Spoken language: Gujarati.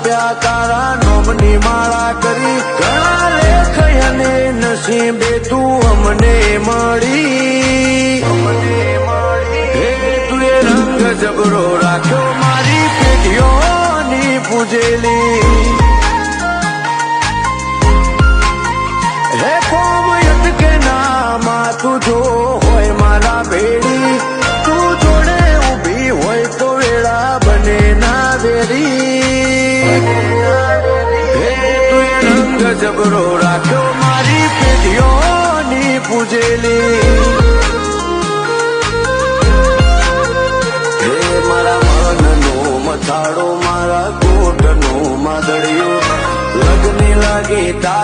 આપ્યા તારા નોમની માળા કરી ઘણા લેખ અને નસીબે તું અમને મળી હે તું એ રંગ જબરો રાખ્યો મારી પેઢીઓની પૂજેલી હે કોમ કે નામાં તું જો હોય મારા ભેડી તું જોડે ઊભી હોય તો વેળા બને ના વેરી હે તું એ રંગ જબરો રાખ્યો મારી પેઢીઓની પૂજેલી હે મારા મનનો મથાળો મારા કોટનો માદળિયો લગ્ન લાગે તાર